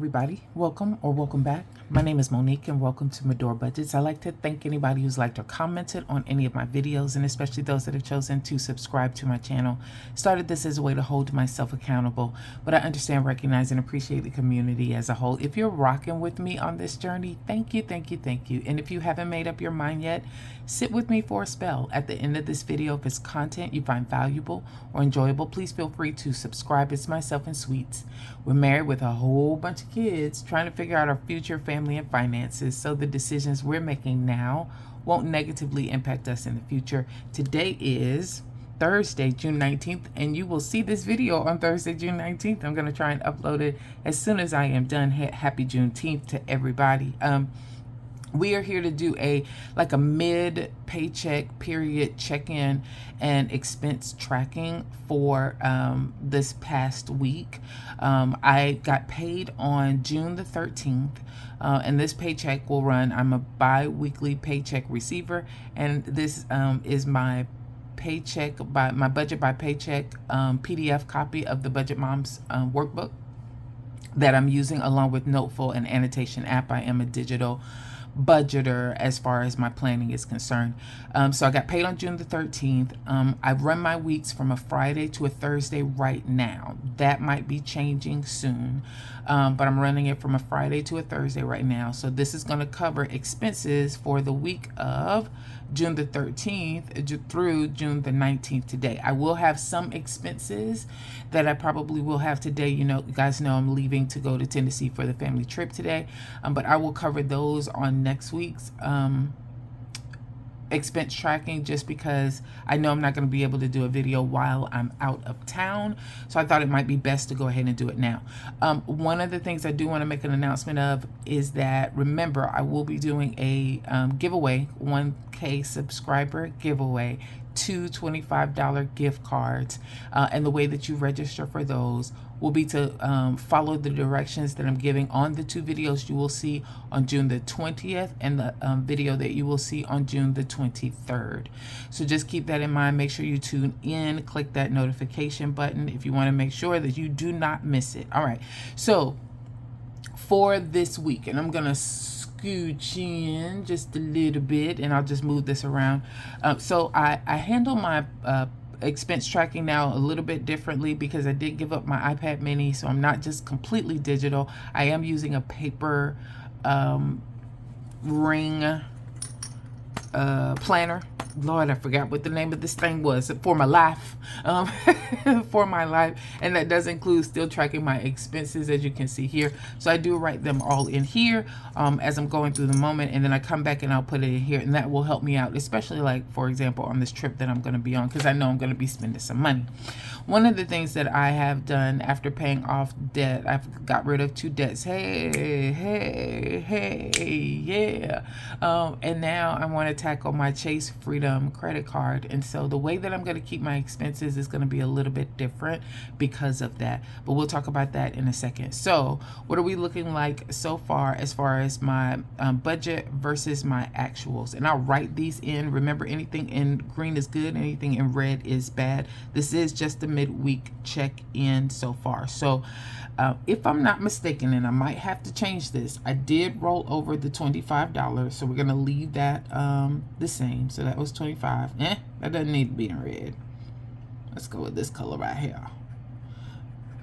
everybody. Welcome or welcome back. My name is Monique and welcome to Medora Budgets. I'd like to thank anybody who's liked or commented on any of my videos, and especially those that have chosen to subscribe to my channel. Started this as a way to hold myself accountable, but I understand, recognize, and appreciate the community as a whole. If you're rocking with me on this journey, thank you, thank you, thank you. And if you haven't made up your mind yet, sit with me for a spell. At the end of this video, if it's content you find valuable or enjoyable, please feel free to subscribe. It's myself and Sweets. We're married with a whole bunch of kids, trying to figure out our future, family, and finances, so the decisions we're making now won't negatively impact us in the future. Today is Thursday, June 19th, and you will see this video on Thursday, June 19th. I'm going to try and upload it as soon as I am done. Happy Juneteenth to everybody. We are here to do a mid paycheck period check-in and expense tracking for this past week. I got paid on June the 13th, and this paycheck will run. I'm a bi-weekly paycheck receiver, and this is my paycheck by my budget by paycheck PDF copy of the Budget Moms workbook that I'm using along with Noteful and Annotation app. I am a digital budgeter as far as my planning is concerned. So I got paid on June the 13th. I run my weeks from a Friday to a Thursday right now. That might be changing soon, but I'm running it from a Friday to a Thursday right now. So this is going to cover expenses for the week of June the 13th through June the 19th today. I will have some expenses that I probably will have today. You guys know I'm leaving to go to Tennessee for the family trip today, but I will cover those on next week's expense tracking, just because I know I'm not going to be able to do a video while I'm out of town. So I thought it might be best to go ahead and do it now. One of the things I do want to make an announcement of is that, remember, I will be doing a giveaway, 1K subscriber giveaway, 2 $25 gift cards. And the way that you register for those will be to follow the directions that I'm giving on the 2 videos you will see on June the 20th and the video that you will see on June the 23rd. So just keep that in mind. Make sure you tune in, click that notification button if you want to make sure that you do not miss it. All right, so for this week, and I'm gonna scooch in just a little bit and I'll just move this around. So I handle my expense tracking now a little bit differently because I did give up my iPad mini, so I'm not just completely digital. I am using a paper ring planner. Lord, I forgot what the name of this thing was. For my life. For my life. And that does include still tracking my expenses, as you can see here. So I do write them all in here as I'm going through the moment, and then I come back and I'll put it in here, and that will help me out, especially like, for example, on this trip that I'm going to be on, because I know I'm going to be spending some money. One of the things that I have done after paying off debt, I've got rid of 2 debts. Hey, yeah. And now I want to tackle my Chase Freedom credit card. And so the way that I'm going to keep my expenses is going to be a little bit different because of that. But we'll talk about that in a second. So what are we looking like so far as my budget versus my actuals? And I'll write these in. Remember, anything in green is good. Anything in red is bad. This is just the midweek check-in so far. So if I'm not mistaken, and I might have to change this, I did roll over the $25. So we're going to leave that the same. So that was 25. That doesn't need to be in red. Let's go with this color right here.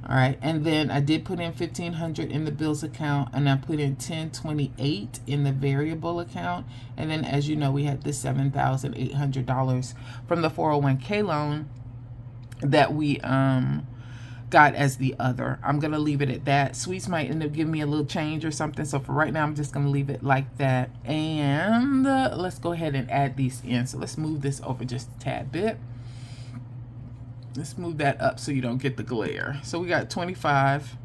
All right, and then I did put in $1,500 in the bills account, and I put in $1,028 in the variable account. And then, as you know, we had the $7,800 from the 401k loan that we got as the other. I'm gonna leave it at that. Sweets might end up giving me a little change or something, so for right now I'm just gonna leave it like that. And let's go ahead and add these in. So let's move this over just a tad bit. Let's move that up so you don't get the glare. So we got 25.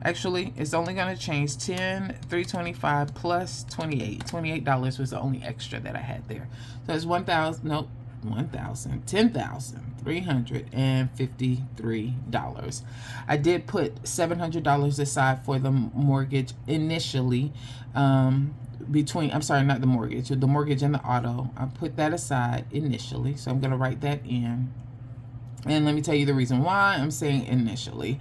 Actually, it's only going to change 10, 325 plus 28. $28 was the only extra that I had there. So it's $10,353. I did put $700 aside for the mortgage initially. I'm sorry, not the mortgage and the auto. I put that aside initially. So I'm going to write that in. And let me tell you the reason why I'm saying initially.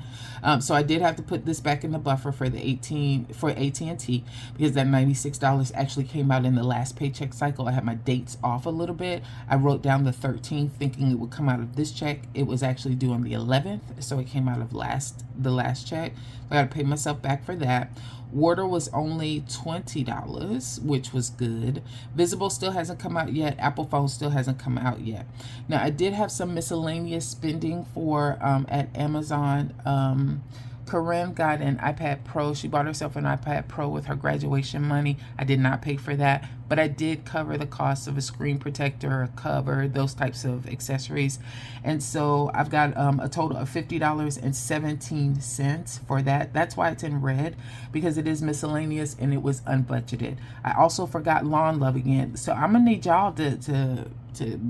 So I did have to put this back in the buffer for the AT&T, because that $96 actually came out in the last paycheck cycle. I had my dates off a little bit. I wrote down the 13th thinking it would come out of this check. It was actually due on the 11th, so it came out of the last check. I got to pay myself back for that. Water was only $20, which was good. Visible still hasn't come out yet. Apple phone still hasn't come out yet. Now, I did have some miscellaneous spending for at Amazon. Corinne got an iPad Pro. She bought herself an iPad Pro with her graduation money. I did not pay for that, but I did cover the cost of a screen protector, a cover, those types of accessories. And so I've got a total of $50.17 for that. That's why it's in red, because it is miscellaneous and it was unbudgeted. I also forgot Lawn Love again. So I'm gonna need y'all to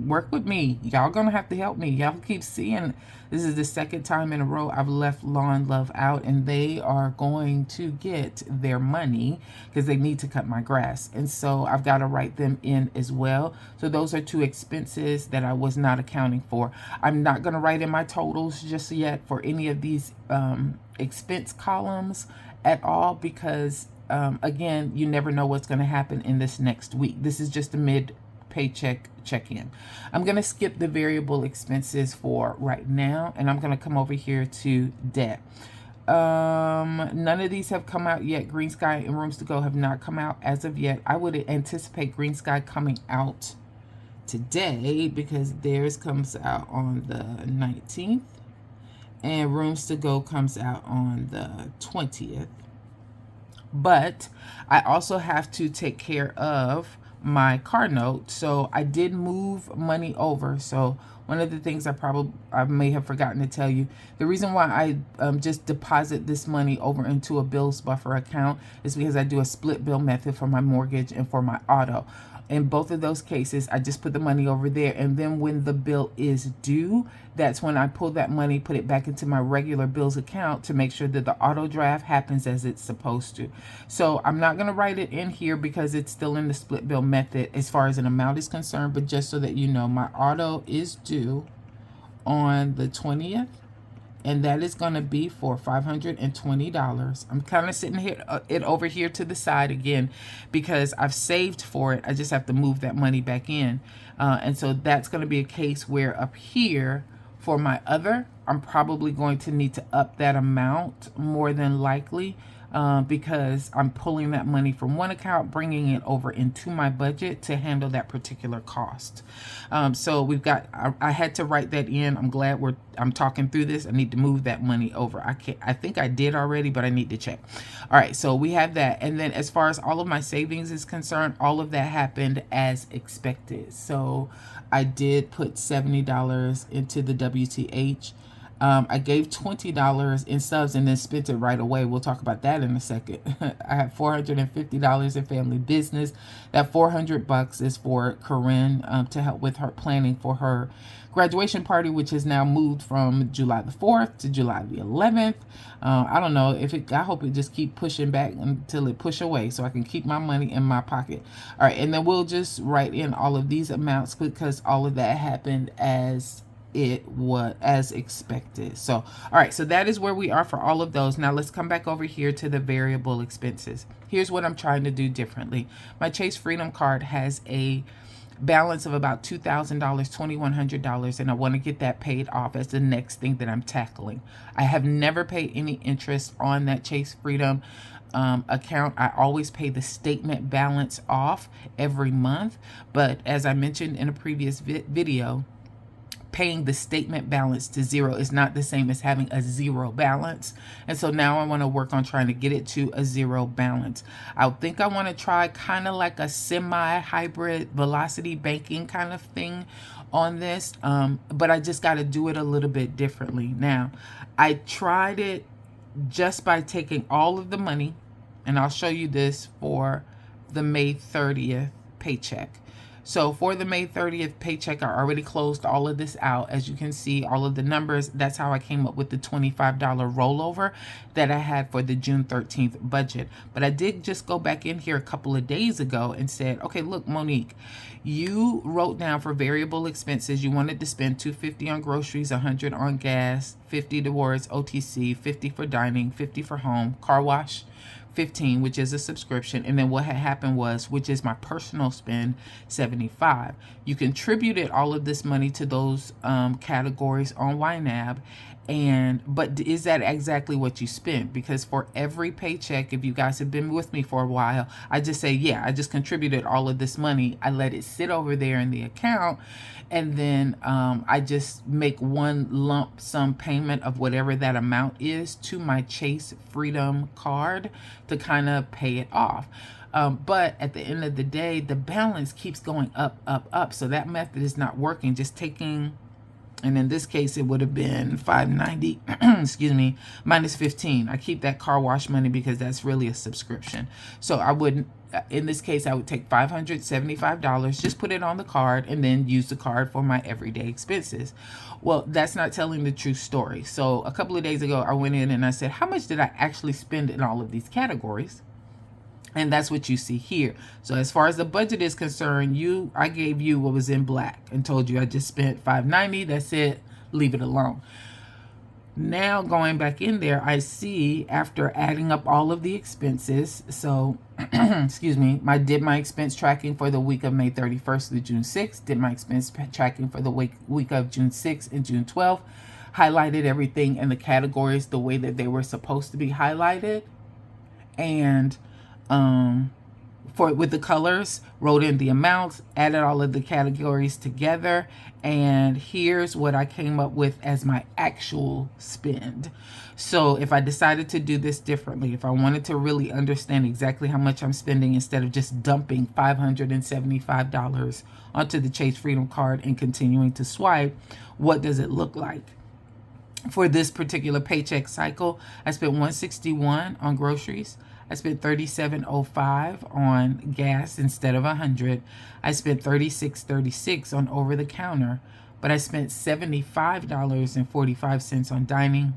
work with me. Y'all gonna have to help me. Y'all keep seeing this is the second time in a row I've left Lawn Love out, and they are going to get their money because they need to cut my grass. And so I've got to write them in as well. So those are two expenses that I was not accounting for. I'm not going to write in my totals just yet for any of these expense columns at all, because again, you never know what's going to happen in this next week. This is just a mid-paycheck check-in. I'm going to skip the variable expenses for right now, and I'm going to come over here to debt. None of these have come out yet. Green Sky and Rooms to Go have not come out as of yet. I would anticipate Green Sky coming out today, because theirs comes out on the 19th and Rooms to Go comes out on the 20th. But I also have to take care of my car note, so I did move money over. So one of the things I may have forgotten to tell you, the reason why I just deposit this money over into a bills buffer account is because I do a split bill method for my mortgage and for my auto. In both of those cases, I just put the money over there, and then when the bill is due, that's when I pull that money, put it back into my regular bills account to make sure that the auto draft happens as it's supposed to. So I'm not going to write it in here because it's still in the split bill method as far as an amount is concerned, but just so that you know, my auto is due on the 20th. And that is going to be for $520. I'm kind of sitting here, it over here to the side again, because I've saved for it. I just have to move that money back in. And so that's going to be a case where up here for my other, I'm probably going to need to up that amount more than likely, because I'm pulling that money from one account, bringing it over into my budget to handle that particular cost. So we've got, I had to write that in. I'm glad I'm talking through this. I need to move that money over. I think I did already, but I need to check. All right, so we have that. And then as far as all of my savings is concerned, all of that happened as expected. So I did put $70 into the WTH. I gave $20 in subs and then spent it right away. We'll talk about that in a second. I have $450 in family business. That $400 is for Corinne to help with her planning for her graduation party, which has now moved from July the 4th to July the 11th. I don't know if I hope it just keep pushing back until it push away so I can keep my money in my pocket. All right, and then we'll just write in all of these amounts because all of that happened as it was as expected. So all right, so that is where we are for all of those. Now let's come back over here to the variable expenses. Here's what I'm trying to do differently. My Chase Freedom card has a balance of about $2,000, $2,100, and I want to get that paid off as the next thing that I'm tackling. I have never paid any interest on that Chase Freedom account. I always pay the statement balance off every month, but as I mentioned in a previous video, paying the statement balance to zero is not the same as having a zero balance. And so now I want to work on trying to get it to a zero balance. I think I want to try kind of like a semi-hybrid velocity banking kind of thing on this. But I just got to do it a little bit differently. Now, I tried it just by taking all of the money, and I'll show you this for the May 30th paycheck. So for the May 30th paycheck, I already closed all of this out. As you can see, all of the numbers, that's how I came up with the $25 rollover that I had for the June 13th budget. But I did just go back in here a couple of days ago and said, okay, look, Monique, you wrote down for variable expenses, you wanted to spend $250 on groceries, $100 on gas, $50 towards OTC, $50 for dining, $50 for home, car wash, $15, which is a subscription, and then what had happened was, which is my personal spend, $75. You contributed all of this money to those categories on YNAB, but is that exactly what you spent? Because for every paycheck, if you guys have been with me for a while, I just say, yeah, I just contributed all of this money. I let it sit over there in the account, and then I just make one lump sum payment of whatever that amount is to my Chase Freedom card to kind of pay it off. But at the end of the day, the balance keeps going up, up, up. So that method is not working. Just taking, and in this case, it would have been $590, excuse me, minus 15. I keep that car wash money because that's really a subscription. So I wouldn't, in this case, I would take $575, just put it on the card, and then use the card for my everyday expenses. Well, that's not telling the true story. So a couple of days ago, I went in and I said, how much did I actually spend in all of these categories? And that's what you see here. So as far as the budget is concerned, I gave you what was in black and told you I just spent $590. That's it. Leave it alone. Now going back in there, I see after adding up all of the expenses, so excuse me, did my expense tracking for the week of May 31st to June 6th, did my expense tracking for the week of June 6th and June 12th, highlighted everything in the categories the way that they were supposed to be highlighted, and with the colors, wrote in the amounts, added all of the categories together, and here's what I came up with as my actual spend. So if I decided to do this differently, if I wanted to really understand exactly how much I'm spending instead of just dumping $575 onto the Chase Freedom card and continuing to swipe, what does it look like? For this particular paycheck cycle, I spent $161 on groceries. I spent $37.05 on gas instead of $100. I spent $36.36 on over the counter, but I spent $75.45 on dining.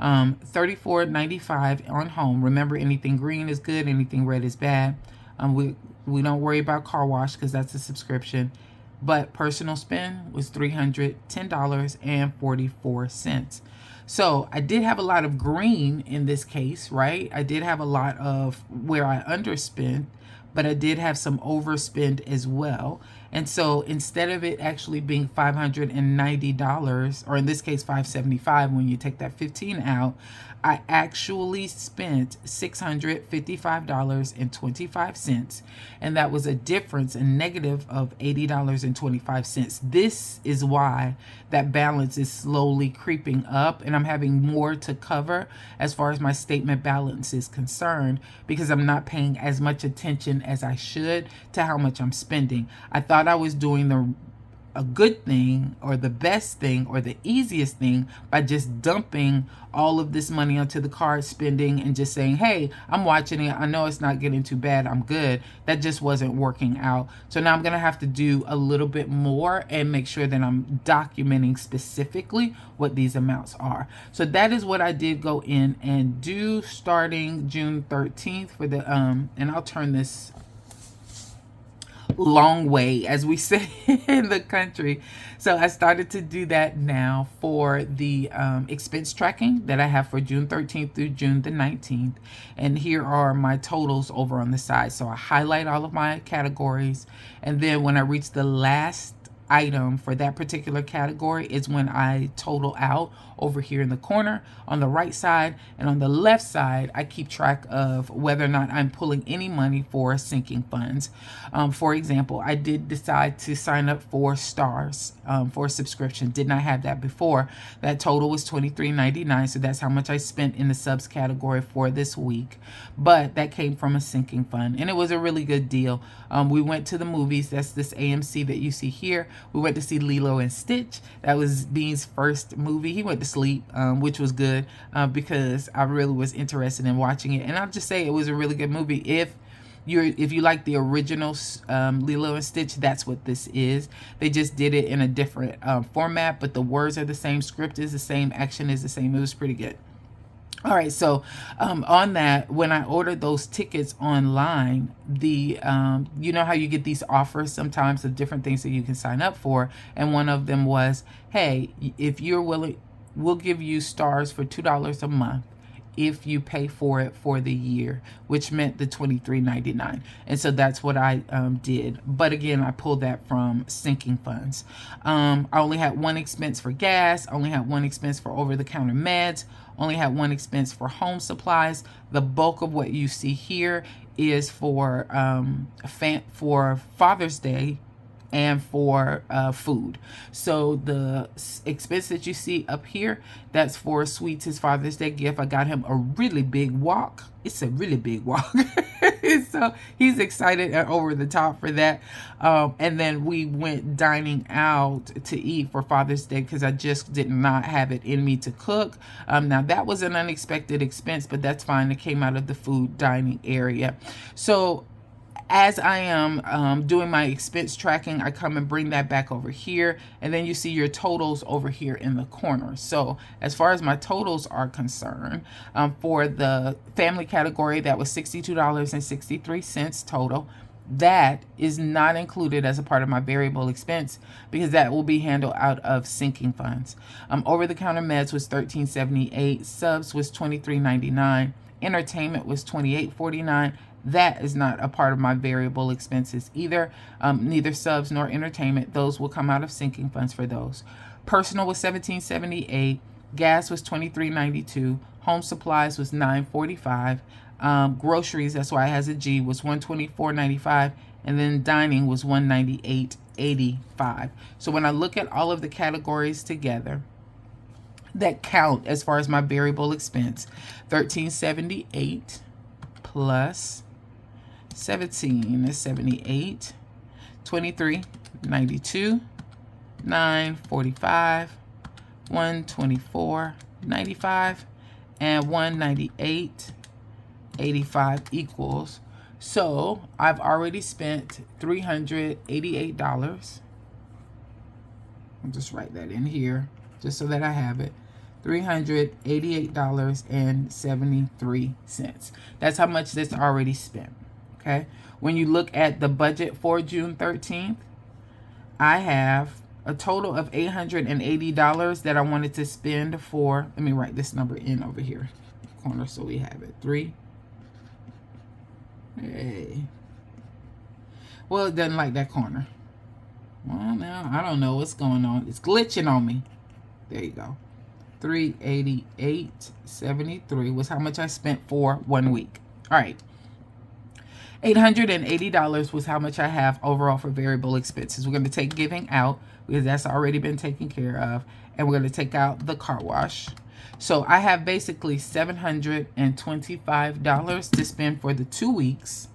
$34.95 on home. Remember, anything green is good, anything red is bad. We don't worry about car wash because that's a subscription. But personal spend was $310.44. So I did have a lot of green in this case, right? I did have a lot of where I underspent, but I did have some overspend as well. And so instead of it actually being $590, or in this case $575 when you take that 15 out, I actually spent $655.25, and that was a difference, a negative of $80.25. This is why that balance is slowly creeping up, and I'm having more to cover as far as my statement balance is concerned, because I'm not paying as much attention as I should to how much I'm spending. I thought I was doing a good thing or the best thing or the easiest thing by just dumping all of this money onto the card spending and just saying, hey, I'm watching it, I know it's not getting too bad, I'm good. That just wasn't working out. So now I'm gonna have to do a little bit more and make sure that I'm documenting specifically what these amounts are. So that is what I did go in and do starting June 13th for the and I'll turn this long way, as we say in the country. So I started to do that now for the expense tracking that I have for June 13th through June the 19th. And here are my totals over on the side. So I highlight all of my categories, and then when I reach the last item for that particular category is when I total out over here in the corner on the right side, and on the left side I keep track of whether or not I'm pulling any money for sinking funds. For example, I did decide to sign up for Stars for a subscription. Did not have that before. That total was $23.99, so that's how much I spent in the subs category for this week, but that came from a sinking fund, and it was a really good deal. We went to the movies. That's this AMC that you see here. We went to see Lilo and Stitch. That was Bean's first movie. He went to sleep, which was good because I really was interested in watching it. And I'll just say it was a really good movie. If if you like the original Lilo and Stitch, that's what this is. They just did it in a different format, but the words are the same, script is the same, action is the same. It was pretty good. All right, so on that, when I ordered those tickets online, the you know how you get these offers sometimes of different things that you can sign up for, and one of them was, hey, if you're willing, we'll give you stars for $2 a month if you pay for it for the year, which meant the $23.99. And so that's what I did. But again, I pulled that from sinking funds. I only had one expense for gas, only had one expense for over-the-counter meds, only had one expense for home supplies. The bulk of what you see here is for Father's Day and for food. So the expense that you see up here, that's for Sweets, his Father's Day gift. I got him a really big wok. It's a really big wok. So he's excited and over the top for that. And then we went dining out to eat for Father's Day because I just did not have it in me to cook. Now that was an unexpected expense, but that's fine. It came out of the food dining area. So as I am doing my expense tracking, I come and bring that back over here, and then you see your totals over here in the corner. So as far as my totals are concerned, for the family category, that was $62.63 total. That is not included as a part of my variable expense because that will be handled out of sinking funds. Over-the-counter meds was $13.78, subs was $23.99, entertainment was $28.49. That is not a part of my variable expenses either. Neither subs nor entertainment. Those will come out of sinking funds for those. Personal was $17.78. Gas was $23.92. Home supplies was $9.45. Groceries, that's why it has a G, was $124.95. And then dining was $198.85. So when I look at all of the categories together that count as far as my variable expense, $13.78 plus 17 is 78, 23.92, 9.45, 124.95, and 198.85 equals. So I've already spent $388. I'll just write that in here just so that I have it. $388.73. That's how much that's already spent. Okay. When you look at the budget for June 13th, I have a total of $880 that I wanted to spend for, let me write this number in over here, corner, so we have it. Well, it doesn't like that corner. Well, now, I don't know what's going on. It's glitching on me. There you go. $388.73 was how much I spent for 1 week. All right. $880 was how much I have overall for variable expenses. We're going to take giving out because that's already been taken care of. And we're going to take out the car wash. So I have basically $725 to spend for the 2 weeks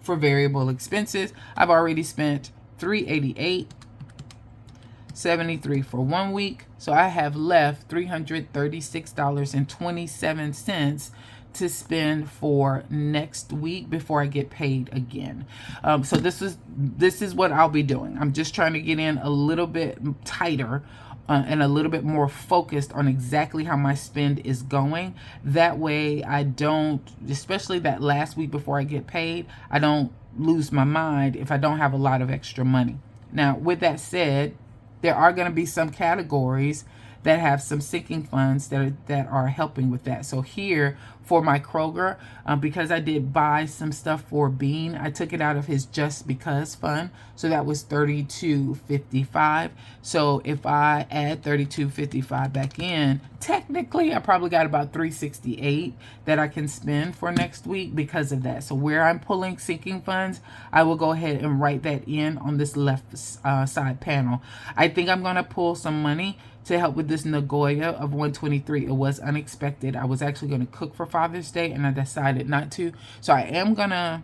for variable expenses. I've already spent $388.73 for 1 week. So I have left $336.27 to spend for next week before I get paid again. So this is what I'll be doing. I'm just trying to get in a little bit tighter and a little bit more focused on exactly how my spend is going. That way I don't, especially that last week before I get paid, I don't lose my mind if I don't have a lot of extra money. Now, with that said, there are going to be some categories that have some sinking funds that are helping with that. So here for my Kroger, because I did buy some stuff for Bean, I took it out of his Just Because fund. So that was $32.55. So if I add $32.55 back in, technically I probably got about $368 that I can spend for next week because of that. So where I'm pulling sinking funds, I will go ahead and write that in on this left side panel. I think I'm going to pull some money to help with this Nagoya of $123. It was unexpected. I was actually going to cook for Father's Day and I decided not to. So I am going to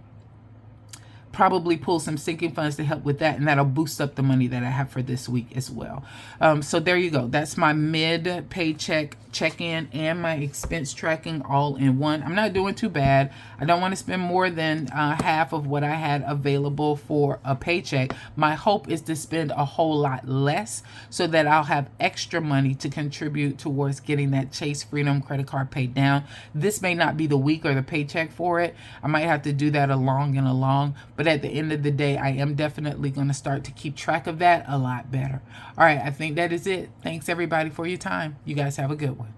probably pull some sinking funds to help with that, and that'll boost up the money that I have for this week as well. So there you go. That's my mid paycheck check-in and my expense tracking all in one. I'm not doing too bad. I don't want to spend more than half of what I had available for a paycheck. My hope is to spend a whole lot less so that I'll have extra money to contribute towards getting that Chase Freedom credit card paid down. This may not be the week or the paycheck for it. I might have to do that along, but at the end of the day, I am definitely going to start to keep track of that a lot better. All right, I think that is it. Thanks everybody for your time. You guys have a good one.